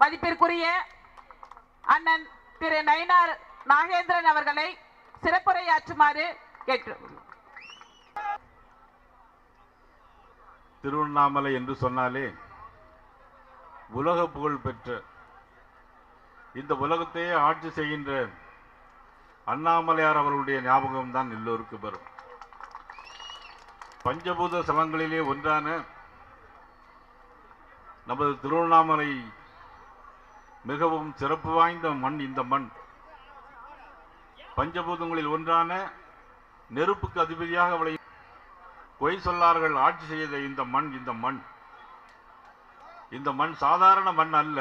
மதிப்பிற்குரிய அண்ணன் திரு நயினார் நாகேந்திரன் அவர்களை சிறப்புரையாற்றுமாறு கேட்டு. திருவண்ணாமலை என்று சொன்னாலே உலக புகழ் பெற்ற இந்த உலகத்தையே ஆட்சி செய்கின்ற அண்ணாமலையார் அவர்களுடைய ஞாபகம் தான் எல்லோருக்கும் வரும். பஞ்சபூத ஸ்தலங்களிலே ஒன்றான நமது திருவண்ணாமலை மிகவும் சிறப்பு வாய்ந்த மண். இந்த மண் பஞ்சபூதங்களில் ஒன்றான நெருப்புக்கு அதிபதியாக அவளை பொய் சொல்லார்கள் ஆட்சி செய்த இந்த மண் சாதாரண மண் அல்ல.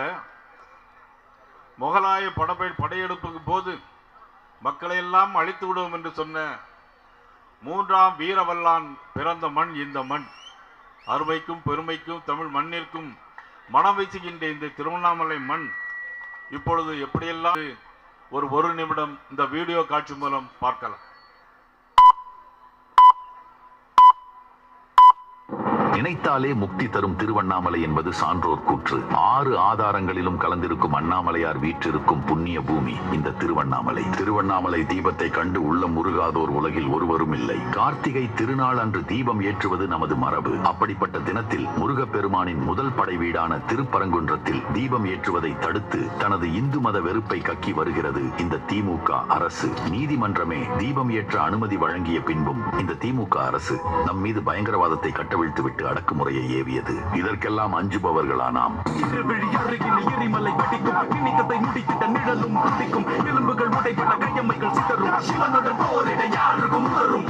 முகலாய படையெடுப்புக்கு போது மக்களை எல்லாம் அழித்து விடுவோம் என்று சொன்ன 3ஆம் வீரவல்லான் பிறந்த மண் இந்த மண். அருமைக்கும் பெருமைக்கும் தமிழ் மண்ணிற்கும் மனம் வீசுகின்ற இந்த திருவண்ணாமலை மண் இப்பொழுது எப்படியெல்லாம் ஒரு நிமிடம் இந்த வீடியோ காட்சி மூலம் பார்க்கலாம். நினைத்தாலே முக்தி தரும் திருவண்ணாமலை என்பது சான்றோர் கூற்று. 6 ஆதாரங்களிலும் கலந்திருக்கும் அண்ணாமலையார் வீற்றிருக்கும் புண்ணிய பூமி இந்த திருவண்ணாமலை. திருவண்ணாமலை தீபத்தை கண்டு உள்ளம் உருகாதோர் உலகில் ஒருவரும் இல்லை. கார்த்திகை திருநாள் அன்று தீபம் ஏற்றுவது நமது மரபு. அப்படிப்பட்ட தினத்தில் முருகப்பெருமானின் முதல் படை வீடான திருப்பரங்குன்றத்தில் தீபம் ஏற்றுவதை தடுத்து தனது இந்து மத வெறுப்பை கக்கி வருகிறது இந்த திமுக அரசு. நீதிமன்றமே தீபம் ஏற்ற அனுமதி வழங்கிய பின்பும் இந்த திமுக அரசு நம் மீது பயங்கரவாதத்தை கட்டவிழ்த்துவிட்டு அடக்குமுறையை ஏவியது. இதற்கெல்லாம் அஞ்சுபவர்களா நாம்? எலும்புகள் உடைப்பட்ட கையம்மைகள் சிதறும் சிவனுடன் போரிட யாருக்கும் வரும்.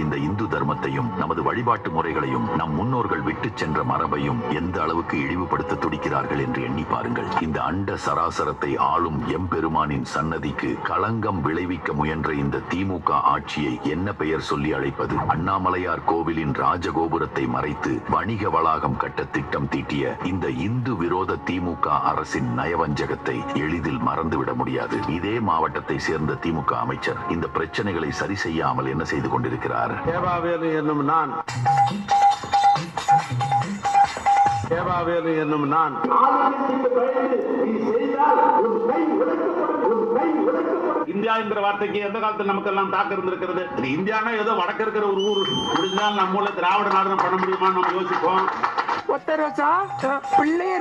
இந்த இந்து தர்மத்தையும் நமது வழிபாட்டு முறைகளையும் நம் முன்னோர்கள் விட்டு சென்ற மரபையும் எந்த அளவுக்கு இழிவுபடுத்த துடிக்கிறார்கள் என்று எண்ணி பாருங்கள். இந்த அண்ட சராசரத்தை ஆளும் எம்பெருமானின் சன்னதிக்கு களங்கம் விளைவிக்க முயன்ற இந்த திமுக ஆட்சியை என்ன பெயர் சொல்லி அழைப்பது? அண்ணாமலையார் கோவிலின் ராஜகோபுரத்தை மறைத்து வணிக வளாகம் கட்ட திட்டம் தீட்டிய இந்த இந்து விரோத திமுக அரசின் நயவஞ்சகத்தை எளிதில் மறந்துவிட முடியாது. இதே மாவட்டத்தை சேர்ந்த திமுக அமைச்சர் இந்த பிரச்சனைகளை சரி செய்யாமல் என்ன செய்து கொண்டிருக்கிறார்? தேவாவேலு என்னும் நான் இந்தியா என்கிற வார்த்தைக்கு எந்த காலத்தில் நமக்கு எல்லாம் தாக்கம் இருந்திருக்கிறது. இந்தியானா ஏதோ வடக்கு இருக்கிற ஒரு ஊர். முடிஞ்சால் நம்ம ஊர்ல திராவிட நாடு பண்ண முடியுமான்னு நம்ம யோசிப்போம்.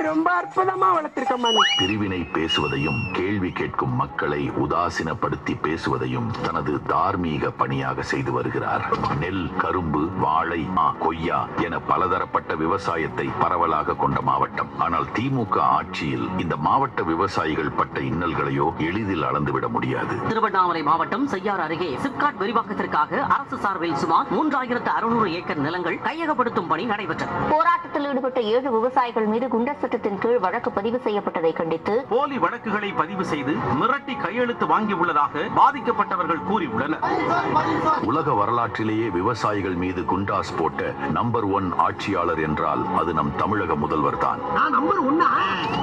ரொம்ப அற்புதமா வளர்த்திருக்கமா. பிரிவினை பேசுவதையும் கேள்வி கேட்கும் மக்களை உதாசீனப்படுத்தி பேசுவதையும் தனது தார்மீக பணியாக செய்து வருகிறார். நெல், கரும்பு, வாழை, கொய்யா என பலதரப்பட்ட விவசாயத்தை பரவலாக கொண்ட மாவட்டம். ஆனால் திமுக ஆட்சியில் இந்த மாவட்ட விவசாயிகள் பட்ட இன்னல்களையோ எளிதில் அளந்துவிட முடியாது. திருவண்ணாமலை மாவட்டம் செய்யாறு அருகே சிப்காட் விரிவாக்கத்திற்காக அரசு சார்பில் சுமார் 3600 ஏக்கர் நிலங்கள் கையகப்படுத்தும் பணி நடைபெற்றது. போராட்டத்தில் ஈடுபட்ட 7 விவசாயிகள் மீது குண்டர் சட்டத்தின் கீழ் வழக்கு பதிவு செய்யப்பட்டதை கண்டித்து போலி வழக்குகளை பதிவு செய்து மிரட்டி கையெழுத்து வாங்கியுள்ளதாக பாதிக்கப்பட்டவர்கள் கூறியுள்ளனர். உலக வரலாற்றிலேயே விவசாயிகள் மீது குண்டாஸ் போட்ட நம்பர் 1 ஆட்சியாளர் என்றால் அது நம் தமிழக முதல்வர் தான்.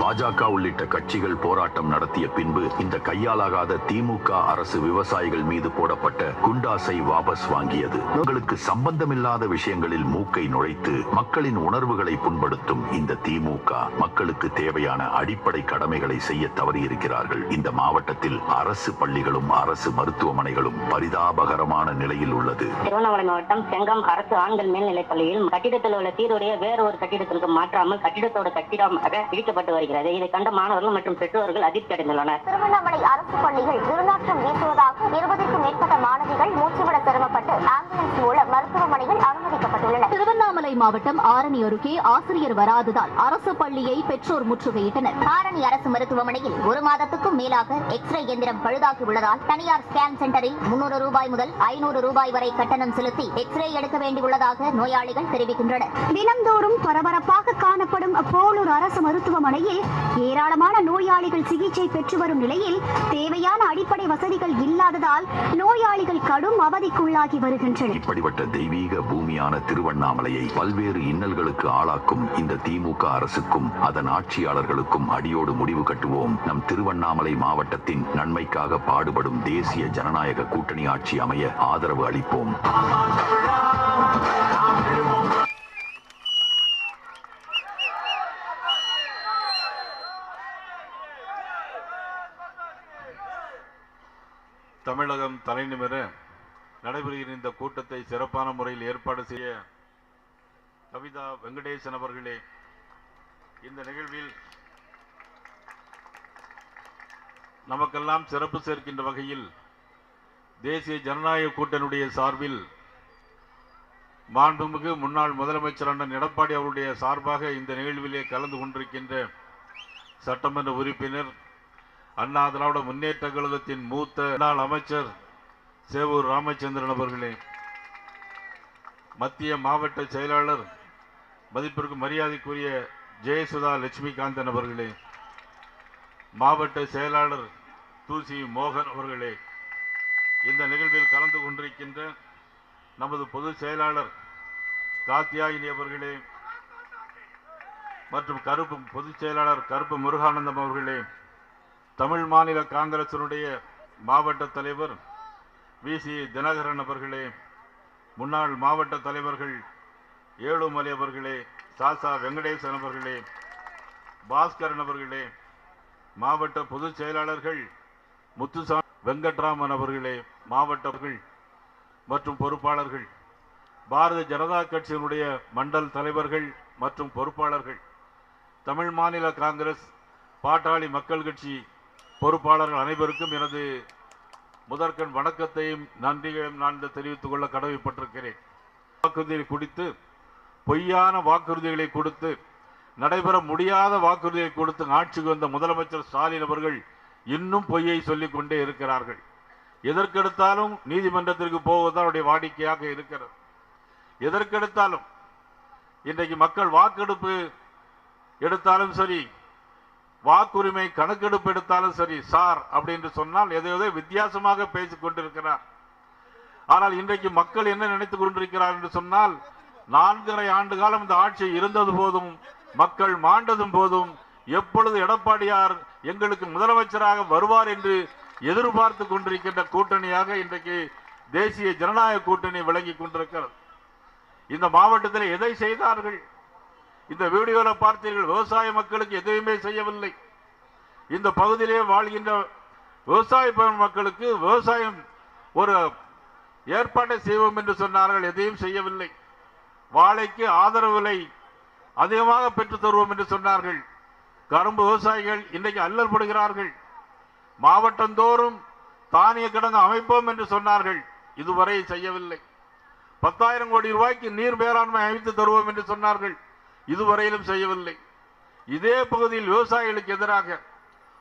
பாஜக உள்ளிட்ட கட்சிகள் போராட்டம் நடத்திய பின்பு இந்த கையாலாகாத திமுக அரசு விவசாயிகள் மீது போடப்பட்ட குண்டாஸை வாபஸ் வாங்கியது. உங்களுக்கு சம்பந்தமில்லாத விஷயங்களில் மூக்கை நுழைத்து மக்களின் உணர்வுகளை புண்படுத்தும் இந்த திமுக மக்களுக்கு தேவையான அடிப்படை கடமைகளை செய்ய தவறியிருக்கிறார்கள். இந்த மாவட்டத்தில் அரசு பள்ளிகளும் அரசு மருத்துவமனைகளும் பரிதாபகரமான நிலையில் உள்ளது. திருவண்ணாமலை மாவட்டம் செங்கம் அரசு ஆண்கள் மேல்நிலைப் பள்ளியில் கட்டிடத்தில் உள்ள சீருடைய வேறொரு கட்டிடத்திற்கு மாற்றாமல் கட்டிடத்தோட கட்டிடமாக இடிக்கப்பட்டு வருகிறது. இதை கண்ட மாணவர்கள் மற்றும் பெற்றோர்கள் அதிர்ச்சி அடைந்துள்ளனர். திருவண்ணாமலை அரசு பள்ளிகள் துர்நாற்றம் வீசுவதாக 20க்கும் மேற்பட்ட மாணவிகள் மூச்சுவிட சிரமப்பட்டு ஆம்புலன்ஸ் மூலம் மருத்துவமனையில் அனுமதிக்கப்பட்டுள்ளனர். திருவண்ணாமலை மாவட்டம் ஆரணி அருகே ஆசிரியர் வராததால் அரசு பள்ளியை பெற்றோர் முற்றுகையிட்டனர். ஆரணி அரசு மருத்துவமனையில் 1 மாதத்துக்கும் மேலாக எக்ஸ்ரே இயந்திரம் பழுதாகி உள்ளதால் தனியார் ஸ்கேன் சென்டரில் 300 ரூபாய் முதல் 500 ரூபாய் வரை கட்டணம் செலுத்தி எக்ஸ்ரே எடுக்க வேண்டியுள்ளதாக நோயாளிகள் தெரிவிக்கின்றனர். தினந்தோறும் பரபரப்பாக காணப்படும் போலூர் அரசு மருத்துவமனையில் ஏராளமான நோயாளிகள் சிகிச்சை பெற்று வரும் நிலையில் தேவையான அடிப்படை வசதிகள் இல்லாததால் நோயாளிகள் கடும் அவதிக்குள்ளாகி வருகின்றனர். இப்படிப்பட்ட தெய்வீக பூமியான திருவண்ணாமலையை பல்வேறு இன்னல்களுக்கு ஆளாக்கும் இந்த திமுக அரசுக்கும் அதன் ஆட்சியாளர்களுக்கும் அடியோடு முடிவு கட்டுவோம். நம் திருவண்ணாமலை மாவட்டத்தின் நன்மைக்காக பாடுபடும் தேசிய ஜனநாயக கூட்டணி ஆட்சி அமைய ஆதரவு அளிப்போம். தலைநிமிர நடைபெறுகிற இந்த கூட்டத்தை சிறப்பான முறையில் ஏற்பாடு செய்ய கவிதா வெங்கடேசன் அவர்களே, இந்த நிகழ்வில் நமக்கெல்லாம் சிறப்பு சேர்க்கின்ற வகையில் தேசிய ஜனநாயக கூட்டணியுடைய சார்பில் மாண்புமிகு முன்னாள் முதலமைச்சர் அண்ணன் எடப்பாடி அவருடைய சார்பாக இந்த நிகழ்விலே கலந்து கொண்டிருக்கின்ற சட்டமன்ற உறுப்பினர், அண்ணா திராவிட முன்னேற்ற கழகத்தின் மூத்த முன்னாள் அமைச்சர் சேவூர் ராமச்சந்திரன் அவர்களே, மத்திய மாவட்ட செயலாளர் மதிப்பிற்கு மரியாதைக்குரிய ஜெயசுதா லட்சுமிகாந்தன் அவர்களே, மாவட்ட செயலாளர் தூசி மோகன் அவர்களே, இந்த நிகழ்வில் கலந்து கொண்டிருக்கின்ற நமது பொதுச் செயலாளர் காத்தியாயினி அவர்களே மற்றும் பொதுச் செயலாளர் கருப்பு முருகானந்தம் அவர்களே, தமிழ் மாநில காங்கிரசினுடைய மாவட்ட தலைவர் வி.சி. தினகரன் அவர்களே, முன்னாள் மாவட்ட தலைவர்கள் ஏழுமலை அவர்களே, சாசா வெங்கடேசன் அவர்களே, பாஸ்கரன் அவர்களே, மாவட்ட பொதுச் செயலாளர்கள் முத்துசாமி வெங்கட்ராமன் அவர்களே, மாவட்டங்கள் மற்றும் பொறுப்பாளர்கள், பாரதிய ஜனதா கட்சியினுடைய மண்டல் தலைவர்கள் மற்றும் பொறுப்பாளர்கள், தமிழ் மாநில காங்கிரஸ் பாட்டாளி மக்கள் கட்சி பொறுப்பாளர்கள் அனைவருக்கும் எனது முதற்கண் வணக்கத்தையும் நன்றியையும் நான் தெரிவித்துக் கொள்ள கடமைப்பட்டிருக்கிறேன். வாக்குறுதிகளை கொடுத்து பொய்யான வாக்குறுதிகளை கொடுத்து நடைபெற முடியாத வாக்குறுதியை கொடுத்து ஆட்சிக்கு வந்த முதலமைச்சர் ஸ்டாலின் அவர்கள் இன்னும் பொய்யை சொல்லிக் கொண்டே இருக்கிறார்கள். எதற்கெடுத்தாலும் நீதிமன்றத்திற்கு போவதுதான் அவருடைய வாடிக்கையாக இருக்கிறது. எதற்கெடுத்தாலும் இன்றைக்கு மக்கள் வாக்கெடுப்பு எடுத்தாலும் சரி, வாக்குரிமை கணக்கெடுப்பு எடுத்தாலும் சரி, சார் அப்படின்னு சொன்னால் எதையோ வித்தியாசமாக பேசிக் கொண்டிருக்கிறார். ஆனால் இன்றைக்கு மக்கள் என்ன நினைத்துக் கொண்டிருக்கிறார் என்று சொன்னால், 4.5 ஆண்டு காலம் இந்த ஆட்சி இருந்தது போதும், மக்கள் மாண்டதும் போதும், எப்பொழுது எடப்பாடியார் எங்களுக்கு முதலமைச்சராக வருவார் என்று எதிர்பார்த்து கொண்டிருக்கின்ற கூட்டணியாக இன்றைக்கு தேசிய ஜனநாயக கூட்டணி விளங்கி கொண்டிருக்கிறது. இந்த மாவட்டத்தில் எதை செய்தார்கள்? இந்த வீடியோவில் பார்த்தீர்கள், விவசாய மக்களுக்கு எதுவுமே செய்யவில்லை. இந்த பகுதியிலே வாழ்கின்ற விவசாய மக்களுக்கு விவசாயம் ஒரு ஏற்பாட்டை செய்வோம் என்று சொன்னார்கள், எதையும் செய்யவில்லை. வாழைக்கு ஆதரவு விலை அதிகமாக பெற்று தருவோம் என்று சொன்னார்கள். கரும்பு விவசாயிகள் இன்றைக்கு அல்லல் படுகிறார்கள். மாவட்டந்தோறும் தானிய கிடங்கு அமைப்போம் என்று சொன்னார்கள், இதுவரை செய்யவில்லை. 10,000 கோடி ரூபாய்க்கு நீர் மேலாண்மை அமைத்து தருவோம் என்று சொன்னார்கள், இதுவரையிலும் செய்யவில்லை. இதே பகுதியில் விவசாயிகளுக்கு எதிராக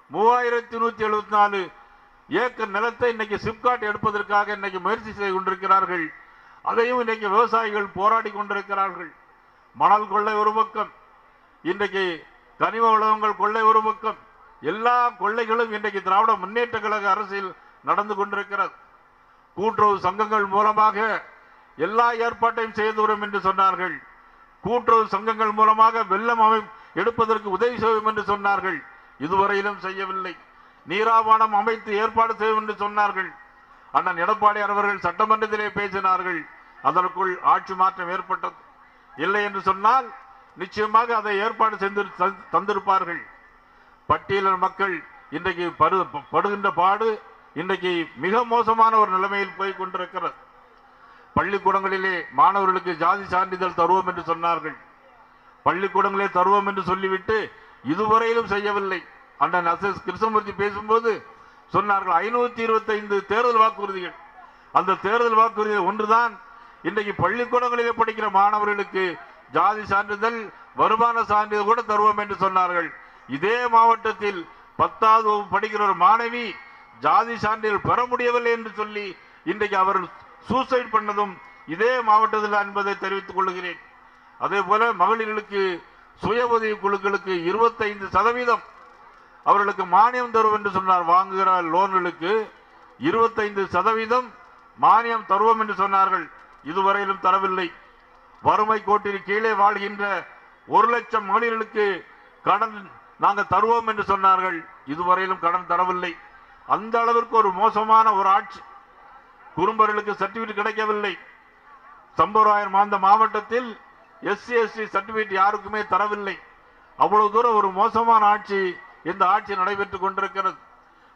3174 ஏக்கர் நிலத்தை இன்னைக்கு சிப்காட் எடுப்பதற்காக இன்னைக்கு முயற்சி செய்து கொண்டிருக்கிறார்கள். அதையும் இன்னைக்கு விவசாயிகள் போராடி கொண்டிருக்கிறார்கள். மணல் கொள்ளை ஒரு பக்கம், இன்றைக்கு கனிம வளங்கள் கொள்ளை ஒரு பக்கம், எல்லா கொள்ளைகளும் இன்றைக்கு திராவிட முன்னேற்ற கழக அரசில் நடந்து கொண்டிருக்கிறது. கூட்டுறவு சங்கங்கள் மூலமாக எல்லா ஏற்பாட்டையும் செய்து வரும் என்று சொன்னார்கள். கூட்டுறவு சங்கங்கள் மூலமாக வெள்ளம் எடுப்பதற்கு உதவி செய்வோம் என்று சொன்னார்கள், இதுவரையிலும் செய்யவில்லை. நீராவாணம் அமைத்து ஏற்பாடு செய்வோம் என்று சொன்னார்கள். அண்ணன் எடப்பாடியார் அவர்கள் சட்டமன்றத்திலே பேசினார்கள், அதற்குள் ஆட்சி மாற்றம் ஏற்பட்டது. இல்லை என்று சொன்னால் நிச்சயமாக அதை ஏற்பாடு செய்து தந்திருப்பார்கள். பட்டியலின மக்கள் இன்றைக்கு படுகின்ற பாடு இன்றைக்கு மிக மோசமான ஒரு நிலைமையில் போய் கொண்டிருக்கிறது. பள்ளிக்கூடங்களிலே மாணவர்களுக்கு ஜாதி சான்றிதழ் தருவோம் என்று சொன்னார்கள். பள்ளிக்கூடங்களே தருவோம் என்று சொல்லிவிட்டு இதுவரையிலும் செய்யவில்லை. அண்ணன் எஸ்.எஸ். கிருஷ்ணமூர்த்தி பேசும்போது சொன்னார்கள் 525 தேர்தல் வாக்குறுதிகள். அந்த தேர்தல் வாக்குறுதிகள் ஒன்றுதான் இன்றைக்கு பள்ளிக்கூடங்களிலே படிக்கிற மாணவர்களுக்கு ஜாதி சான்றிதழ், வருமான சான்றிதழ் கூட தருவோம் என்று சொன்னார்கள். இதே மாவட்டத்தில் 10வது வகுப்பு படிக்கிற ஒரு மாணவி ஜாதி சான்றிதழ் பெற முடியவில்லை என்று சொல்லி இன்றைக்கு அவர்கள் சூசைட் பண்ணதும் இதே மாவட்டத்தில் என்பதை தெரிவித்துக் கொள்கிறேன். அதே போல மகளிர்களுக்கு சுய உதவி குழுக்களுக்கு 25% அவர்களுக்கு மானியம் தருவோம் என்று சொன்னார். வாங்குகிற லோன்களுக்கு 25% மானியம் தருவோம் என்று சொன்னார்கள், இதுவரையிலும் தரவில்லை. வறுமை கோட்டில் கீழே வாழ்கின்ற 1 லட்சம் மகளிர்களுக்கு கடன் நாங்கள் தருவோம் என்று சொன்னார்கள், இதுவரையிலும் கடன் தரவில்லை. அந்த அளவிற்கு ஒரு மோசமான ஒரு ஆட்சி. குறும்பர்களுக்கு சர்டிபிகேட் கிடைக்கவில்லை. சம்பராயன் அந்த மாவட்டத்தில் SC/ST சர்டிபிகேட் யாருக்குமே தரவில்லை. அவ்வளவு தூரம் ஒரு மோசமான ஆட்சி இந்த ஆட்சி நடைபெற்றுக் கொண்டிருக்கிறது.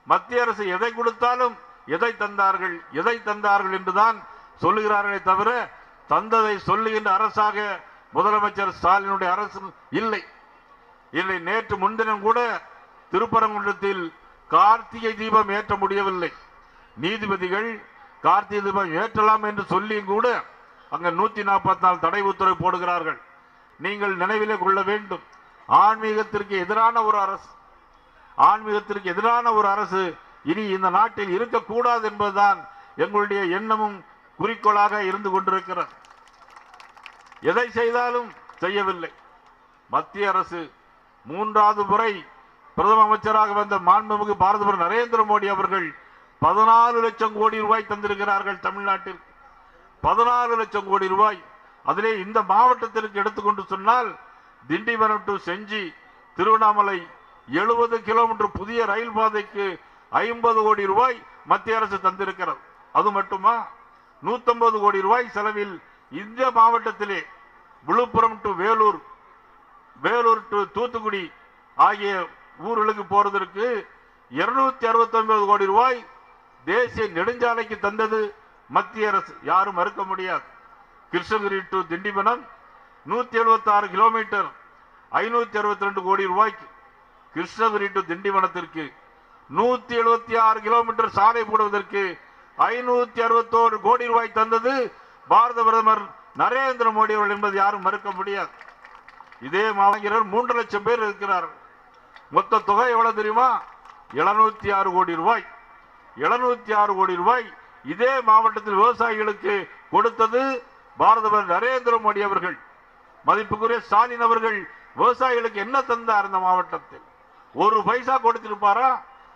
மத்திய அரசு எதை கொடுத்தாலும் எதை தந்தார்கள் என்றுதான் சொல்லுகிறார்களே தவிர தந்ததை சொல்லுகின்ற அரசாக முதலமைச்சர் ஸ்டாலினுடைய அரசு இல்லை. இல்லை, நேற்று முன்தினம் கூட திருப்பரங்குன்றத்தில் கார்த்திகை தீபம் ஏற்ற முடியவில்லை. நீதிபதிகள் கார்த்திகை தீபம் ஏற்றலாம் என்று சொல்லியும் கூட அங்க 144 தடை உத்தரவு போடுகிறார்கள். நீங்கள் நினைவிலே கொள்ள வேண்டும், ஆன்மீகத்திற்கு எதிரான ஒரு அரசு இனி இந்த நாட்டில் இருக்கக்கூடாது என்பதுதான் எங்களுடைய எண்ணமும் குறிக்கோளாக இருந்து கொண்டிருக்கிறது. எதை செய்தாலும் செய்யவில்லை. மத்திய அரசு 3வது முறை பிரதம அமைச்சராக வந்த மாண்புமிகு பாரத பிரதமர் நரேந்திர மோடி அவர்கள் 14 லட்சம் கோடி ரூபாய் தந்திருக்கிறார்கள் தமிழ்நாட்டில். 14 லட்சம் கோடி ரூபாய். அதிலே இந்த மாவட்டத்திற்கு எடுத்துக்கொண்டு சொன்னால் திண்டிவனம் டு செஞ்சி திருவண்ணாமலை 70 கிலோமீட்டர் புதிய ரயில் பாதைக்கு 50 கோடி ரூபாய் மத்திய அரசு தந்திருக்கிறது. அது மட்டுமா, 150 கோடி ரூபாய் செலவில் இந்த மாவட்டத்திலே விழுப்புரம் டு வேலூர் டு தூத்துக்குடி ஆகிய ஊர்களுக்கு போறதற்கு 269 கோடி ரூபாய் தேசிய நெடுஞ்சாலைக்கு தந்தது மத்திய அரசு. யாரும் மறுக்க முடியாது. கிருஷ்ணகிரி டு திண்டிவனம் 176 கிலோமீட்டர் 562 கோடி ரூபாய்க்கு, கிருஷ்ணகிரி டு திண்டிவனத்திற்கு 176 கிலோமீட்டர் சாலை போடுவதற்கு 561 கோடி ரூபாய் தந்தது பாரத பிரதமர் நரேந்திர மோடி அவர்கள் என்பது யாரும் மறுக்க முடியாது. இதே மாவட்டத்தில் 3 லட்சம் பேர் இருக்கிறார்கள். மொத்த தொகை எவ்வளவு தெரியுமா? 706 கோடி ரூபாய். 706 கோடி ரூபாய் இதே மாவட்டத்தில் விவசாயிகளுக்கு கொடுத்தது பாரத பிரதமர் நரேந்திர மோடி அவர்கள். மதிப்புக்குரிய ஸ்டாலின் அவர்கள் விவசாயிகளுக்கு என்ன தந்தார்? இந்த மாவட்டத்தில் ஒரு பைசா கொடுத்திருப்பாரா?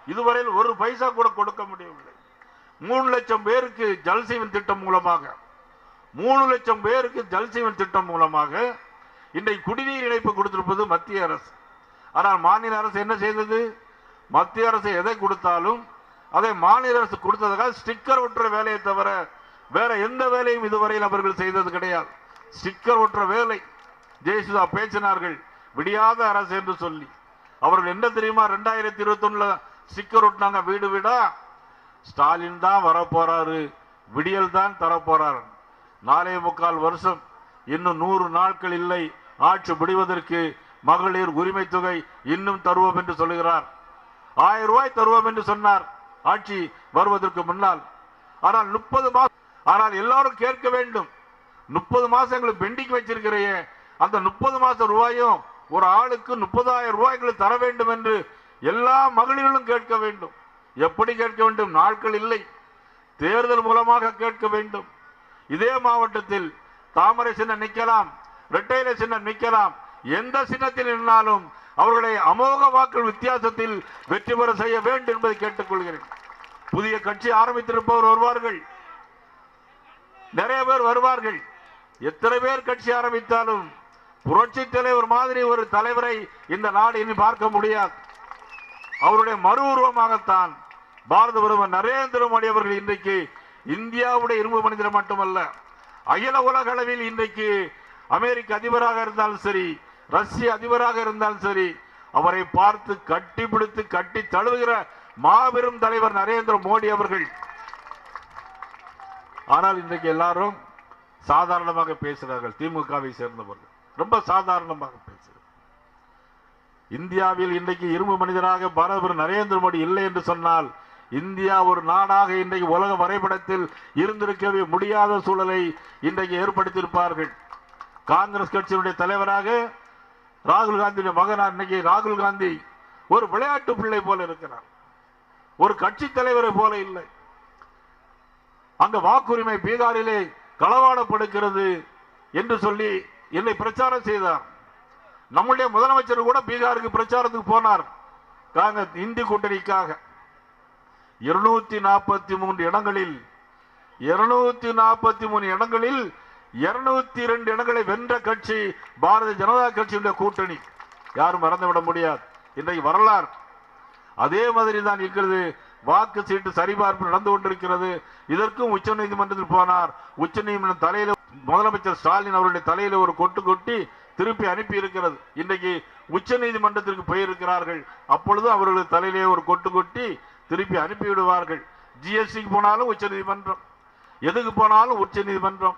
இதுவரையில் ஒரு பைசா கூட கொடுக்க முடியவில்லை. 3 லட்சம் பேருக்கு ஜல்ஜீவன் திட்டம் மூலமாக 3 லட்சம் பேருக்கு ஜல்ஜீவன் திட்டம் மூலமாக இன்றைக்கு குடிநீர் இணைப்பு கொடுத்திருப்பது மத்திய அரசு. ஆனால் மாநில அரசு என்ன செய்தது? மத்திய அரசு எதை கொடுத்தாலும் அதை மாநில அரசு கொடுத்ததாக ஸ்டிக்கர் ஒட்டுற வேலையை தவிர வேற எந்த வேலையும் இதுவரையில் அவர்கள் செய்தது கிடையாது. ஸ்டிக்கர் ஒட்டுற வேலை. ஜெயசுதா பேசினார்கள் விடியாத அரசு என்று சொல்லி. அவர்கள் என்ன தெரியுமா 2021 ஸ்டிக்கர் ஒட்டினாங்க வீடு வீடா. ஸ்டாலின் தான் வரப்போறாரு, விடியல் தான் தரப்போறாரு. 4.25 வருஷம், இன்னும் 100 நாட்கள் இல்லை ஆட்சி முடிவதற்கு. மகளிர் உரிமை தொகை இன்னும் தருவோம் என்று சொல்லுகிறார். 1000 ரூபாய் தருவோம் என்று சொன்னார் ஆட்சி வருவதற்கு முன்னால். ஆனால் 30 மாசம், ஆனால் எல்லாரும் கேட்க வேண்டும், 30 மாசங்களுக்கு பெண்டிங் வச்சிருக்கிறையே, அந்த 30 மாசம் ரூபாயும் ஒரு ஆளுக்கு 30,000 ரூபாய்களை தர வேண்டும் என்று எல்லா மகளிர்களும் கேட்க வேண்டும். எப்படி கேட்க வேண்டும்? நாட்கள் இல்லை, தேர்தல் மூலமாக கேட்க வேண்டும். இதே மாவட்டத்தில் தாமரை சின்னம் நிற்கலாம், இரட்டையிலை சின்னம் நிற்கலாம். எந்த சின்னத்தில் நின்றாலும் அவர்களை அமோக வாக்கள் வித்தியாசத்தில் வெற்றி பெற செய்ய வேண்டும் என்பதை கேட்டுக்கொள்கிறேன். புதிய கட்சி ஆரம்பித்திருப்பவர் வருவார்கள், நிறைய பேர் வருவார்கள். எத்தனை பேர் கட்சி ஆரம்பித்தாலும் புரட்சி தலைவர் மாதிரி ஒரு தலைவரை இந்த நாடு இனி பார்க்க முடியாது. அவருடைய மறு உருவமாகத்தான் பாரத பிரதமர் நரேந்திர மோடி அவர்கள் இன்றைக்கு இந்தியாவுடைய இரும்பு மனிதர் மட்டுமல்ல, அகில உலக அளவில் இன்றைக்கு அமெரிக்க அதிபராக இருந்தாலும் சரி, ரஷ்ய அதிபராக இருந்தாலும் சரி, அவரை பார்த்து கட்டி பிடித்து கட்டி தழுவுகிற மாபெரும் தலைவர் நரேந்திர மோடி அவர்கள். ஆனால் இன்றைக்கு எல்லாரும் சாதாரணமாக பேசுகிறார்கள். திமுகவை சேர்ந்தவர்கள் ரொம்ப சாதாரணமாக பேசுகிறார்கள். இந்தியாவில் இன்றைக்கு இரும்பு மனிதராக பாரத நரேந்திர மோடி இல்லை என்று சொன்னால் இந்தியா ஒரு நாடாக இன்றைக்கு உலக வரைபடத்தில் இருந்திருக்கவே முடியாத சூழலை இன்றைக்கு ஏற்படுத்தியிருப்பார்கள். காங்கிரஸ் கட்சியினுடைய தலைவராக ராகுல் காந்தியுடைய மகனார். இன்னைக்கு ராகுல் காந்தி ஒரு விளையாட்டு பிள்ளை போல இருக்கிறார், ஒரு கட்சி தலைவரை போல இல்லை. அங்க வாக்குரிமை பீகாரிலே களவாடப்படுகிறது என்று சொல்லி என்னை பிரச்சாரம் செய்தார். நம்முடைய முதலமைச்சர் கூட பீகாருக்கு பிரச்சாரத்துக்கு போனார் காங்கிரஸ் இந்தி கூட்டணிக்காக. 243 இடங்களில் 202 இடங்களை வென்ற கட்சி பாரதிய ஜனதா கட்சியுடைய கூட்டணி. யாரும் மறந்துவிட முடியாது. இன்றைக்கு வரலாறு அதே மாதிரி தான் இருக்கிறது. வாக்கு சீட்டு சரிபார்ப்பு நடந்து கொண்டிருக்கிறது. இதற்கும் உச்ச நீதிமன்றத்தில் போனார். உச்ச நீதிமன்றம் தலையில முதலமைச்சர் ஸ்டாலின் அவருடைய தலையில ஒரு கொட்டு கொட்டி திருப்பி அனுப்பி இருக்கிறது. இன்றைக்கு உச்ச நீதிமன்றத்திற்கு போயிருக்கிறார்கள். அப்பொழுது அவர்களுடைய தலையிலே ஒரு கொட்டு கொட்டி திருப்பி அனுப்பி விடுவார்கள். ஜிஎஸ்டிக்கு போனாலும் உச்ச நீதிமன்றம், எதுக்கு போனாலும் உச்ச நீதிமன்றம்,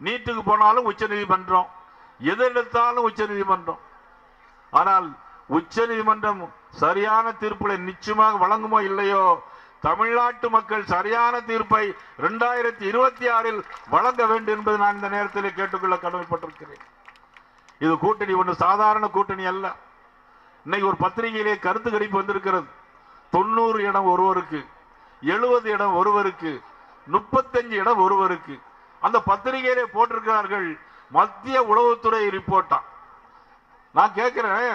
நீட்டுக்கு போனாலும் உச்ச நீதிமன்றம், எது எடுத்தாலும் உச்ச நீதிமன்றம். ஆனால் உச்ச நீதிமன்றம் சரியான தீர்ப்புகளை நிச்சயமாக வழங்குமோ இல்லையோ, தமிழ்நாட்டு மக்கள் சரியான தீர்ப்பை 2026 வழங்க வேண்டும் என்பது நான் இந்த நேரத்தில் கேட்டுக்கொள்ள கடமைப்பட்டிருக்கிறேன். இது கூட்டணி ஒன்று சாதாரண கூட்டணி அல்ல. இன்னைக்கு ஒரு பத்திரிகையிலே கருத்து கணிப்பு வந்திருக்கிறது. 90 இடம் ஒருவருக்கு, 70 இடம் ஒருவருக்கு, 35 இடம் ஒருவருக்கு. அந்த பத்திரிகையிலே போட்டிருக்கிறார்கள் மத்திய உளவுத்துறை ரிப்போர்ட்டா. நான் கேட்கிறேன்,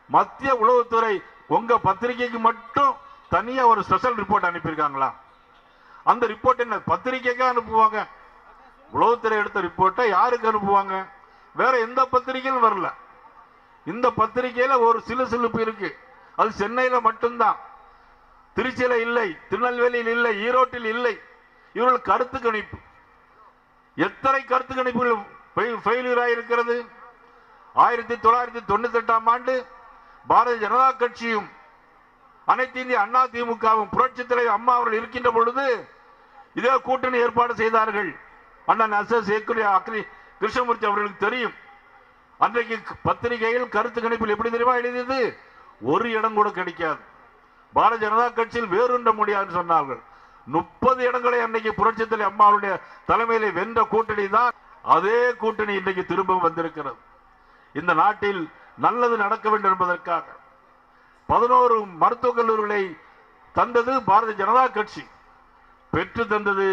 மத்திய உளவுத்துறை உங்க பத்திரிகைக்கு மட்டும் தனியா ஒரு ஸ்பெஷல் ரிப்போர்ட் அனுப்பியிருக்காங்களா? அந்த ரிப்போர்ட் என்ன பத்திரிகைக்கு அனுப்புவாங்க? உளவுத்துறை எடுத்த ரிப்போர்ட்டை யாருக்கு அனுப்புவாங்க? வேற எந்த பத்திரிகையும் வரல. இந்த பத்திரிகையில ஒரு சிலுசிலுப்பு இருக்கு. அது சென்னையில மட்டும்தான், திருச்சியில இல்லை, திருநெல்வேலியில் இல்லை, ஈரோட்டில் இல்லை. இவர்கள் கருத்து கணிப்பு, எத்தனை கருத்து கணிப்புகள் ஃபெயிலியர் ஆயிருக்கிறது. 1998ஆம் ஆண்டு பாரதிய ஜனதா கட்சியும் அனைத்து இந்திய அண்ணா திமுகவும் புரட்சி தலைவர் அம்மா அவர்கள் இருக்கின்ற பொழுது இதே கூட்டணி ஏற்பாடு செய்தார்கள். அண்ணன் அக்ரி கிருஷ்ணமூர்த்தி அவர்களுக்கு தெரியும். அன்றைக்கு பத்திரிகையில் கருத்து கணிப்பில் எப்படி தெரியுமா எழுதியது? ஒரு இடம் கூட கிடைக்காது. பாரதிய ஜனதா கட்சியில் வேறுண்ட முடியாது சொன்னார்கள். 30 இடங்களை அன்றைக்கு புரட்சி தலைவர் அம்மா அவருடைய தலைமையிலே வென்ற கூட்டணி தான். அதே கூட்டணி இன்றைக்கு திரும்ப வந்திருக்கிறது. இந்த நாட்டில் நல்லது நடக்க வேண்டும் என்பதற்காக 11 மருத்துவக் கல்லூரிகளை தந்தது பாரதிய ஜனதா கட்சி, பெற்று தந்தது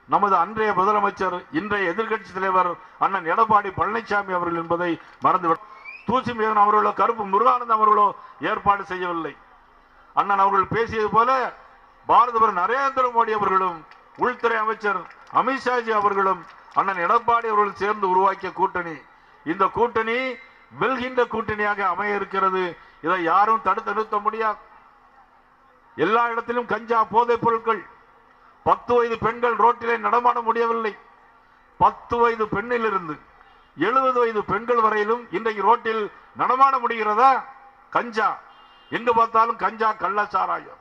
நமது அன்றைய முதலமைச்சர், இன்றைய எதிர்கட்சி தலைவர் அண்ணன் எடப்பாடி பழனிசாமி அவர்கள் என்பதை மறந்துவிட்டார். தூசி மீதன் அவர்களோ கருப்பு முருகானந்தம் அவர்களோ ஏற்பாடு செய்யவில்லை. அண்ணன் அவர்கள் பேசியது போல பாரத பிரதமர் நரேந்திர மோடி அவர்களும் உள்துறை அமைச்சர் அமித்ஷாஜி அவர்களும் அண்ணன் எடப்பாடி அவர்கள் சேர்ந்து உருவாக்கிய கூட்டணி, இந்த கூட்டணி வெல்கின்ற கூட்டணியாக அமைய இருக்கிறது. இதை யாரும் தடுத்து நிறுத்த முடியாது. எல்லா இடத்திலும் கஞ்சா போதைப் பொருட்கள். 10 வயது பெண்கள் ரோட்டிலே நடமாட முடியவில்லை. 10 வயது பெண்ணிலிருந்து 70 வயது பெண்கள் வரையிலும் இன்றைக்கு ரோட்டில் நடமாட முடிகிறதா? கஞ்சா, எங்கு பார்த்தாலும் கஞ்சா, கள்ளச்சாராயம்.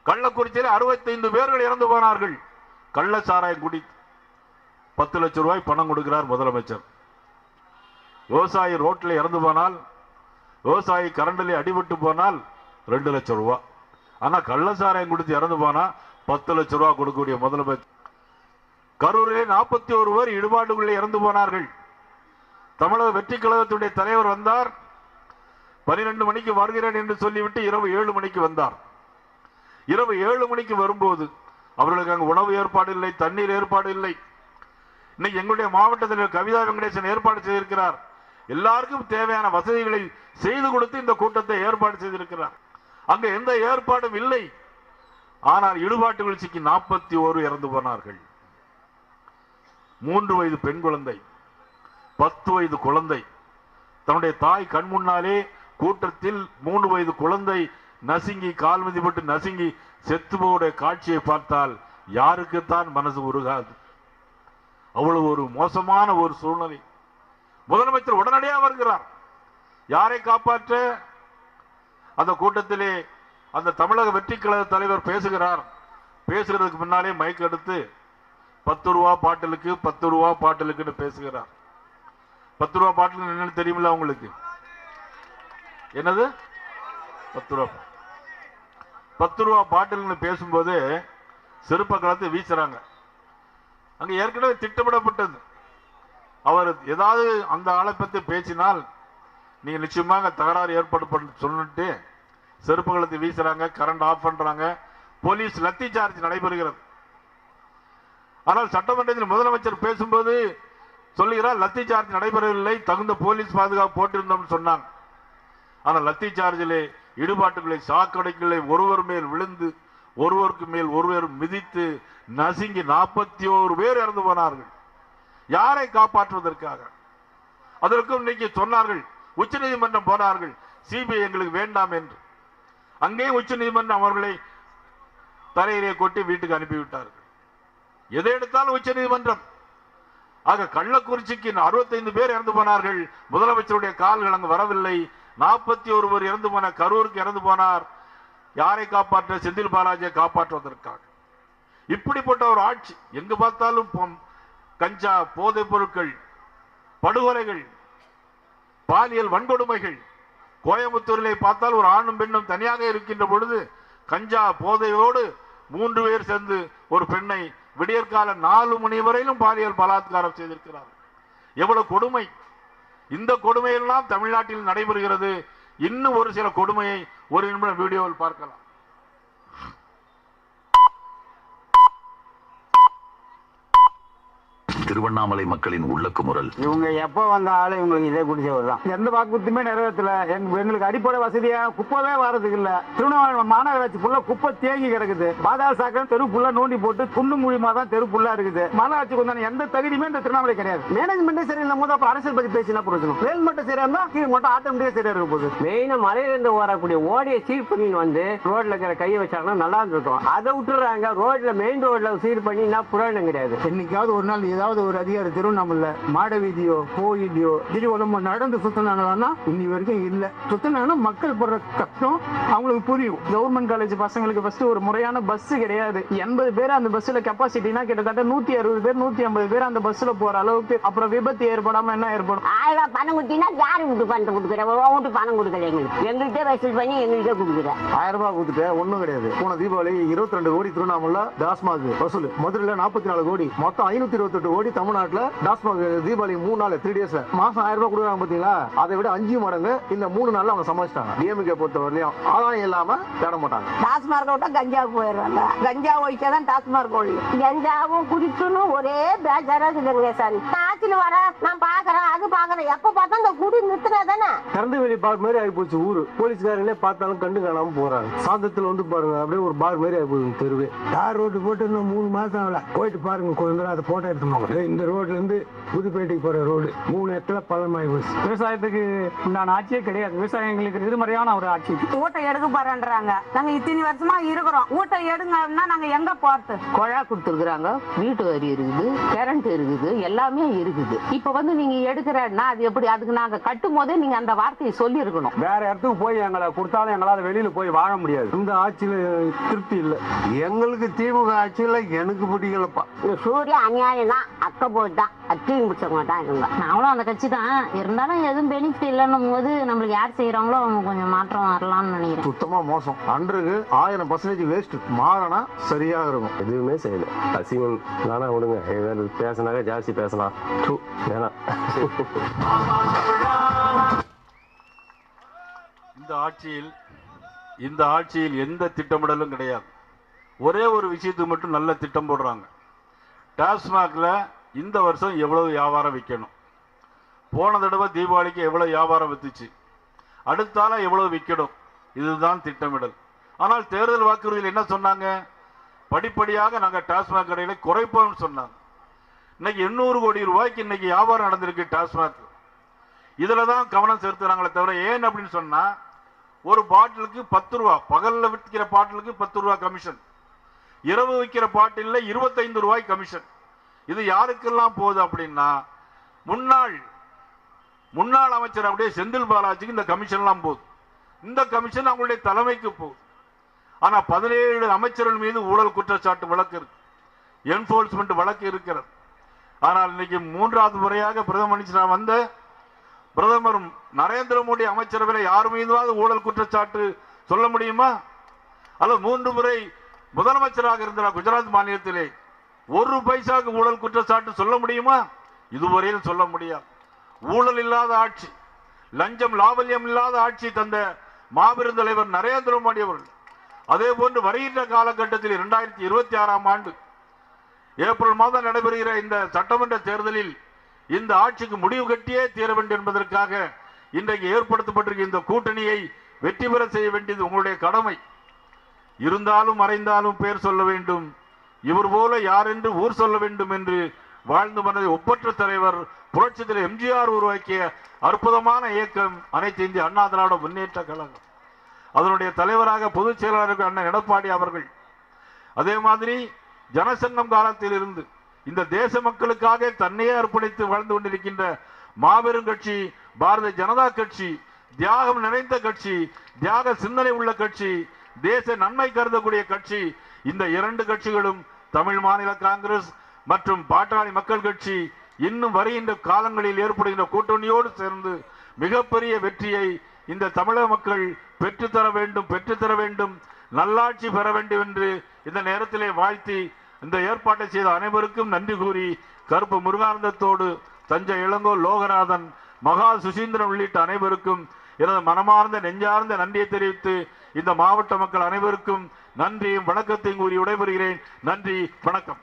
கள்ளக்குறிச்சியில் 65 பேர்கள் இறந்து போனார்கள் கள்ளச்சாராயம் குடித்து. 10 லட்சம் ரூபாய் பணம் கொடுக்கிறார் முதலமைச்சர். விவசாயி ரோட்டில் இறந்து போனால், விவசாயி கரண்டிலே அடிபட்டு போனால் 2 லட்சம் ரூபாய். ஆனா கள்ளச்சாராயம் குடித்து இறந்து போனா 10 லட்சம் ரூபாய் கொடுக்கக்கூடிய முதலமைச்சர். கரூரிலே 41 பேர் இடுபாடுகளில் இறந்து போனார்கள். தமிழக வெற்றி கழகத்துடைய தலைவர் வந்தார், 12 மணிக்கு வருகிறேன் என்று சொல்லிவிட்டு இரவு 7 மணிக்கு வந்தார். இரவு 7 மணிக்கு வரும்போது அவர்களுக்கு அங்கு உணவு ஏற்பாடு இல்லை, தண்ணீர் ஏற்பாடு இல்லை. இன்னைக்கு எங்களுடைய மாவட்டத்தில் கவிதா வெங்கடேசன் ஏற்பாடு செய்திருக்கிறார். எல்லாருக்கும் தேவையான வசதிகளை செய்து கொடுத்து இந்த கூட்டத்தை ஏற்பாடு செய்திருக்கிறார். அங்க எந்த ஏற்பாடும் இல்லை. ஆனால் இடுபாட்டு வீழ்ச்சிக்கு 41 இறந்து போனார்கள். 3 வயது பெண் குழந்தை, 10 வயது குழந்தை, தன்னுடைய தாய் கண் முன்னாலே கூட்டத்தில் 3 வயது குழந்தை நசுங்கி, கால் மிதிப்பட்டு நசுங்கி செத்து போகிற காட்சியை பார்த்தால் யாருக்குத்தான் மனசு உருகாது? அவ்வளவு ஒரு மோசமான ஒரு சூழ்நிலை. முதலமைச்சர் உடனடியாக வருகிறார். யாரை காப்பாற்ற? அந்த கூட்டத்திலே அந்த தமிழக வெற்றி கழக தலைவர் பேசுகிறார். பேசுகிறதுக்கு முன்னாலே மைக் எடுத்து 10 ரூபா பாட்டிலுக்கு 10 ரூபா பாட்டிலுக்குன்னு பேசுகிறார். 10 ரூபா பாட்டில் என்னன்னு தெரியுமில்ல உங்களுக்கு? என்னது 10 ரூபா? 10 ரூபா பாட்டில்னு பேசும்போது செருப்ப கலத்து வீசுறாங்க. அங்க ஏற்கனவே திட்டமிடப்பட்டது. அவர் ஏதாவது அந்த ஆளை பற்றி பேசினால் நீங்க நிச்சயமாக தகராறு ஏற்பட சொல்லிட்டு செருப்பு கலத்து வீசுறாங்க, கரண்ட் ஆஃப் பண்றாங்க, போலீஸ் லத்தி சார்ஜ் நடைபெறுகிறது. ஆனால் சட்டமன்றத்தில் முதலமைச்சர் பேசும்போது சொல்லுகிறார், லத்தி சார்ஜ் நடைபெறவில்லை, தகுந்த போலீஸ் பாதுகாப்பு போட்டிருந்தோம் சொன்னாங்க. ஆனால் லத்தி சார்ஜிலே இடுபாட்டுகளை, சாக்கடைகளை ஒருவர் மேல் விழுந்து ஒருவருக்கு மேல் ஒருவர் மிதித்து நசுங்கி 41 பேர் இறந்து போனார்கள். யாரை காப்பாற்றுவதற்காக? அதற்கும் இன்னைக்கு சொன்னார்கள், உச்ச நீதிமன்றம் போனார்கள், சிபிஐ எங்களுக்கு வேண்டாம் என்று. அங்கேயும் உச்ச நீதிமன்றம் அவர்களை தலையிலே கொட்டி வீட்டுக்கு அனுப்பிவிட்டார்கள். எதை எடுத்தாலும் உச்ச நீதிமன்றம். ஆக கள்ளக்குறிச்சிக்கு 65 பேர் இறந்து போனார்கள். முதலமைச்சருடைய கால்கள் அங்கு வரவில்லை. 41 பேர் இறந்து போன கரூருக்கு இறந்து போனார். யாரை காப்பாற்ற? செந்தில் பாலாஜியை காப்பாற்றுவதற்காக. இப்படிப்பட்ட ஒரு ஆட்சி, எங்கு பார்த்தாலும் கஞ்சா, போதைப் பொருட்கள், படுகொலைகள், பாலியல் வன்கொடுமைகள். கோயம்புத்தூரிலே பார்த்தால் ஒரு ஆணும் பெண்ணும் தனியாக இருக்கின்ற பொழுது கஞ்சா போதையோடு 3 பேர் சேர்ந்து ஒரு பெண்ணை விடியற்கால 4 மணி வரையிலும் பாலியல் பலாத்காரம் செய்திருக்கிறார். எவ்வளவு கொடுமை! இந்த கொடுமையெல்லாம் தமிழ்நாட்டில் நடைபெறுகிறது. இன்னும் ஒரு சில கொடுமையை ஒரு நிமிடம் வீடியோவில் பார்க்கலாம். திருவண்ணாமலை மக்களின் உள்ளக்குமுறல். இவங்க எப்ப வந்தாலும் இவங்களுக்கு இதே குடிச்சவர் தான். எந்த வாக்குறுதியுமே நிறைவேற்றல. எங்களுக்கு அடிப்படை வசதியா குப்பவே வரதுக்கு இல்ல. திருவண்ணாமலை மாநகராட்சி ஃபுல்லா குப்பை தேங்கி கிடக்குது. பாதாள சாக்கடை தெரு ஃபுல்லா நோண்டி போட்டு குண்டு மூலியமா தான் தெரு ஃபுல்லா இருக்குது. மாநகராட்சிக்கு வந்தான எந்த தகுதியுமே இந்த திருவண்ணாமலை கிடையாது. மேனேஜ்மெண்டே சரியில்லை போது அப்புறம் அரசியல் பத்தி பேசினா பிரச்சனை. மேல் மட்டும் சரியா இருந்தா கீழ் மட்டும் ஆட்டோமேட்டிக்கா சரியா இருக்க போகுது. மெயினா மலையிலிருந்து வரக்கூடிய ஓடியை சீர் பண்ணி வந்து ரோட்ல இருக்கிற கையை வச்சாங்கன்னா நல்லா இருந்திருக்கும். அதை விட்டுறாங்க. ரோட்ல மெயின் ரோட்ல சீர் பண்ணி புரோஜனம் கிடையாது. என்னைக்காவது ஒரு நாள் ஏதாவது ஒரு அதிகாரி திருவண்ணாமலை மாட வீதியோ கோயிலையோ திடீர்னு நடந்து சுத்தினாங்கன்னா இன்னி வரைக்கும் இல்ல. சுத்தினாங்கன்னா மக்கள் படுற கஷ்டம் அவங்களுக்கு புரியும். கவர்மெண்ட் காலேஜ் பசங்களுக்கு ஃபர்ஸ்ட் ஒரு முறையான பஸ் கிடையாது. 80 பேர் அந்த பஸ்ல கெப்பாசிட்டினா கிட்டத்தட்ட 160 பேர் 150 பேர் அந்த பஸ்ல போற அளவுக்கு. அப்புறம் விபத்து ஏற்படாம என்ன ஏற்படும்? 1000 பணம் கொடுத்தீங்கன்னா யாரு வீட்டு பணத்தை கொடுக்குற? பணம் கொடுக்கல எங்கள்கிட்ட வசூல் பண்ணி எங்கள்கிட்ட கொடுக்குற. 1000 ரூபாய் கொடுத்துட்டு ஒண்ணும் கிடையாது. போன தீபாவளி 22 கோடி திருவண்ணாமலை டாஸ்மாக் வசூல். மதுரையில 44 கோடி, மொத்தம் 528 கோடி தமிழ்நாட்டுல டாஸ்மாக் தீபாவளி 3 நாள் 3 டேஸ்ல மாசம் 1000 ரூபாய் கொடுக்குறாங்க பாத்தீங்களா? அதை விட 5 மடங்கு இந்த 3 நாள்ல அவங்க சமாளிச்சிட்டாங்க. டிஎம்கே பொறுத்தவரையிலும் ஆதாயம் இல்லாம தேட மாட்டாங்க. டாஸ்மார்க் விட்டா கஞ்சாவுக்கு போயிடுறாங்க. கஞ்சா ஒழிச்சாதான் டாஸ்மார்க் ஒழியும். கஞ்சாவும் குடிக்கணும் ஒரே பேஜாரா இருக்குதுங்க சார். ஆட்சியில் வர நான் பாக்குறேன், அது பாக்குறேன். எப்ப பார்த்தா இந்த குடி நிறுத்தினா தானே திறந்து வெளி பார் மாதிரி ஆகி போச்சு ஊரு. போலீஸ்காரங்களே பார்த்தாலும் கண்டு காணாம போறாங்க. சாந்தத்துல வந்து பாருங்க, அப்படியே ஒரு பார் மாதிரி ஆகி போகுது தெருவே. தார் ரோடு போட்டு இன்னும் 3 மாசம் ஆகல. போயிட்டு பாருங்க, கொஞ்சம் அதை போட்டோ எடுத்துமாங்க. இந்த ரோட்ல இருந்து புதுப்பேட்டைக்கு போற ரோடு 3 இடத்துல பள்ளமாகி போச்சு. விவசாயத்துக்கு உண்டான ஆட்சியே கிடையாது. விவசாயிகளுக்கு எதிர்மறையான ஒரு ஆட்சி. ஊட்ட எடுக்க போறேன்றாங்க. நாங்க இத்தனை வருஷமா இருக்கிறோம். ஊட்ட எடுங்கன்னா நாங்க எங்க போறது? குழா கொடுத்துருக்குறாங்க, வீட்டு வரி இருக்குது, கரண்ட் இருக்குது, எல்லாமே இருக்குது. இப்ப வந்து நீங்க எடுக்கிறன்னா அது எப்படி? அதுக்கு நாங்க கட்டும் போதே நீங்க அந்த வார்த்தையை சொல்லி இருக்கணும். வேற இடத்துக்கு போய் எங்களை கொடுத்தாலும் எங்களால வெளியில போய் வாழ முடியாது. இந்த ஆட்சியில திருப்தி இல்ல எங்களுக்கு. திமுக ஆட்சியில எனக்கு பிடிக்கலப்பா. சூரிய அநியாயம் தான். அக்க போட்டுதான் அத்தையும் பிடிச்சவங்க தான் இருந்தா. நாங்களும் அந்த கட்சி தான் இருந்தாலும் எதுவும் பெனிஃபிட் இல்லைன்னும் போது நம்மளுக்கு யார் செய்யறாங்களோ அவங்க கொஞ்சம் மாற்றம் வரலாம்னு நினைக்கிறேன். சுத்தமா மோசம். அன்றைக்கு 1000% வேஸ்ட். மாறினா சரியா இருக்கும். எதுவுமே செய்யல. அசிங்கம் நானா விடுங்க. பேசினாக்க ஜாஸ்தி பேசலாம். இந்த ஆட்சியில் எந்த திட்டமிடலும் கிடையாது. ஒரே ஒரு விஷயத்துக்கு மட்டும் நல்ல திட்டம் போடுறாங்க. டாஸ்மாக்ல இந்த வருஷம் எவ்வளவு வியாபாரம் விற்கணும், போன தடவை தீபாவளிக்கு எவ்வளவு வியாபாரம் வித்துச்சு, அடுத்தால எவ்வளவு விற்கணும், இதுதான் திட்டமிடல். ஆனால் தேர்தல் வாக்குறுதியில் என்ன சொன்னாங்க? படிப்படியாக நாங்கள் டாஸ்மாக் கடைகளை குறைப்போம்னு சொன்னாங்க. இன்னைக்கு 800 கோடி ரூபாய்க்கு இன்னைக்கு வியாபாரம் நடந்திருக்கு டாஸ்மாக். இதுல தான் கவனம் செலுத்துறாங்களே தவிர, ஏன் அப்படின்னு சொன்னா ஒரு பாட்டிலுக்கு 10 ரூபா, பகல்ல விற்கிற பாட்டிலுக்கு 10 ரூபா கமிஷன், இரவு விற்கிற பாட்டில் 25 ரூபாய் கமிஷன். இது யாருக்கெல்லாம் போகுது அப்படின்னா முன்னாள் அமைச்சர் அப்படியே செந்தில் பாலாஜிக்கு இந்த கமிஷன் எல்லாம் போகுது. இந்த கமிஷன் அவங்களுடைய தலைமைக்கு போகுது. ஆனா 17 அமைச்சர்கள் மீது ஊழல் குற்றச்சாட்டு வழக்கு இருக்கு, என்போர்ஸ்மெண்ட் வழக்கு இருக்கிறது. ஆனால் இன்னைக்கு 3வது முறையாக பிரதமர் வந்த பிரதமர் நரேந்திர மோடி அமைச்சரவையில் யார் மீதாவது ஊழல் குற்றச்சாட்டு சொல்ல முடியுமா? அல்லது 3 முறை முதலமைச்சராக இருந்தார் குஜராத் மாநிலத்திலே, 1 பைசாவுக்கு ஊழல் குற்றச்சாட்டு சொல்ல முடியுமா? இதுவரையில் சொல்ல முடியாது. ஊழல் இல்லாத ஆட்சி, லஞ்சம் லாவல்யம் இல்லாத ஆட்சி தந்த மாபெரும் தலைவர் நரேந்திர மோடி அவர்கள். அதே போன்று வருகின்ற காலகட்டத்தில் 2026ஆம் ஆண்டு ஏப்ரல் மாதம் நடைபெறுகிற இந்த சட்டமன்ற தேர்தலில் இந்த ஆட்சிக்கு முடிவு கட்டியே தீர வேண்டும் என்பதற்காக இன்றைக்கு ஏற்படுத்தப்பட்டிருக்க இந்த கூட்டணியை வெற்றி பெற செய்ய வேண்டியது உங்களுடைய கடமை. இருந்தாலும் மறைந்தாலும் பேர் சொல்ல வேண்டும், இவர் போல யார் என்று ஊர் சொல்ல வேண்டும் என்று வாழ்ந்து மனதை ஒப்பற்ற தலைவர் புரட்சித் எம்ஜிஆர் உருவாக்கிய அற்புதமான இயக்கம் அனைத்து இந்திய அண்ணா திராவிட முன்னேற்ற கழகம். அதனுடைய தலைவராக பொதுச் செயலாளர் அண்ணன் எடப்பாடி அவர்கள். அதே மாதிரி ஜனசங்கம் காலத்தில் இருந்து இந்த தேச மக்களுக்காக தன்னையே அர்ப்பணித்து வாழ்ந்து கொண்டிருக்கின்ற மாபெரும் கட்சி பாரதிய ஜனதா கட்சி. தியாகம் நிறைந்த கட்சி, தியாக சிந்தனை உள்ள கட்சி, தேச நன்மை கருதக்கூடிய கட்சி. இந்த 2 கட்சிகளும் தமிழ் மாநில காங்கிரஸ் மற்றும் பாட்டாளி மக்கள் கட்சி இன்னும் வருகின்ற காலங்களில் ஏற்படுகின்ற கூட்டணியோடு சேர்ந்து மிகப்பெரிய வெற்றியை இந்த தமிழக மக்கள் பெற்றுத்தர வேண்டும், நல்லாட்சி பெற வேண்டும் என்று இந்த நேரத்திலே வாழ்த்தி இந்த ஏற்பாட்டை செய்த அனைவருக்கும் நன்றி கூறி கருப்பு முருகானந்தத்தோடு தஞ்சை இளங்கோ லோகநாதன் மகா சுசீந்திரன் உள்ளிட்ட அனைவருக்கும் எனது மனமார்ந்த நெஞ்சார்ந்த நன்றியை தெரிவித்து இந்த மாவட்ட மக்கள் அனைவருக்கும் நன்றியும் வணக்கத்தையும் கூறி விடைபெறுகிறேன். நன்றி, வணக்கம்.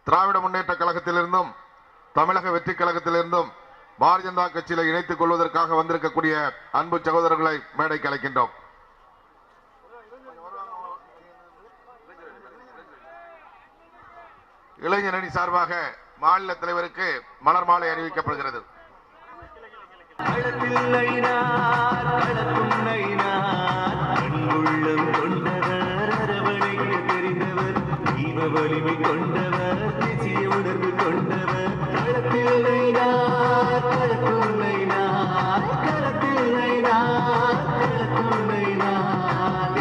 திராவிட முன்னேற்ற கழகத்திலிருந்தும் தமிழக வெற்றி கழகத்திலிருந்தும் பாரதிய ஜனதா கட்சியில் இணைத்துக் கொள்வதற்காக வந்திருக்கக்கூடிய அன்பு சகோதரர்களை மேடைக்கு அழைக்கின்றோம். இளைஞரணி சார்பாக மாநில தலைவருக்கு மலர் மாலை அணிவிக்கப்படுகிறது. வலிமை கொண்டவர், தேசிய உணர்வு கொண்டவர்,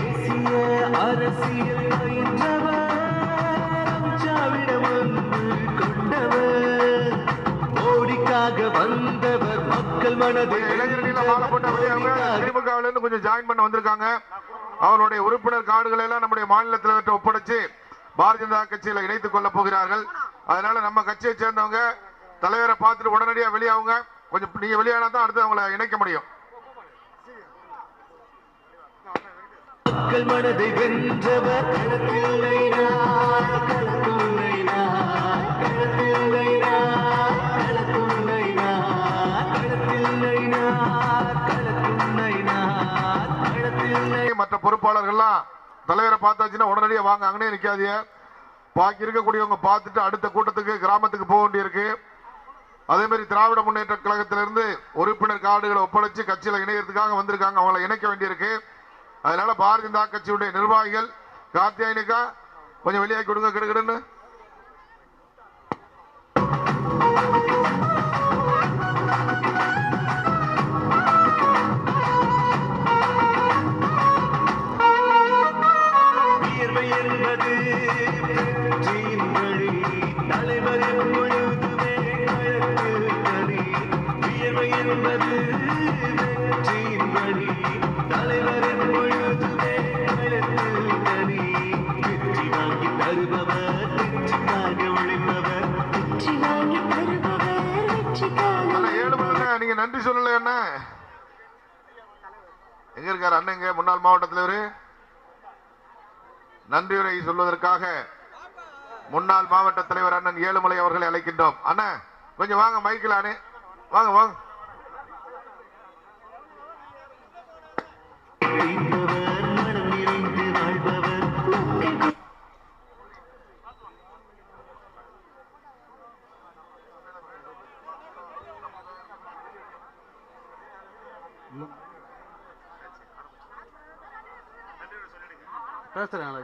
தேசிய அரசியல் பயின்றவர், கொண்டவர், மோடிக்காக வந்தவர், மக்கள் மனதை திமுகவிலிருந்து கொஞ்சம் ஜாயின் பண்ண வந்திருக்காங்க. அவருடைய உறுப்பினர் கார்டுகளை எல்லாம் நம்முடைய மாநில தலைவர்கிட்ட ஒப்படைச்சு பாரதிய ஜனதா கட்சியில இணைத்துக் கொள்ள போகிறார்கள். அதனால நம்ம கட்சியை சேர்ந்தவங்க தலைவரை பார்த்துட்டு உடனடியா வெளியாகுங்க. கொஞ்சம் நீங்க வெளியானா தான் அடுத்து அவங்களை இணைக்க முடியும். மக்கள் மனதை வென்றவர், மற்ற பொறுப்பாளர்கள்லாம் தலைவரை பார்த்தாச்சுன்னா உடனடியாக வாங்க, அங்கனே நிற்காதீங்க. பாக்கி இருக்கக்கூடியவங்க பார்த்துட்டு அடுத்த கூட்டத்துக்கு கிராமத்துக்கு போக வேண்டியிருக்கு. அதே மாதிரி திராவிட முன்னேற்ற கழகத்திலிருந்து உறுப்பினர் கார்டுகளை ஒப்படைச்சு கட்சியில இணையறதுக்காக வந்திருக்காங்க, அவங்களை இணைக்க வேண்டியிருக்கு. அதனால பாரதிய ஜனதா கட்சியுடைய நிர்வாகிகள் கார்த்தியாயனிக்கா கொஞ்சம் வெளியாக்கி கொடுங்க கிடுகிடுன்னு. நீங்க நன்றி சொல்லல என்ன? எங்க இருக்காரு அண்ணங்க முன்னாள் மாவட்ட தலைவர்? நன்றியுரை சொல்வதற்காக முன்னாள் மாவட்ட தலைவர் அண்ணன் ஏழுமலை அவர்களை அழைக்கின்றோம். அண்ணன் கொஞ்சம் வாங்க, மைக்கில் அண்ணே வாங்க வாங்க. பேசுறேன்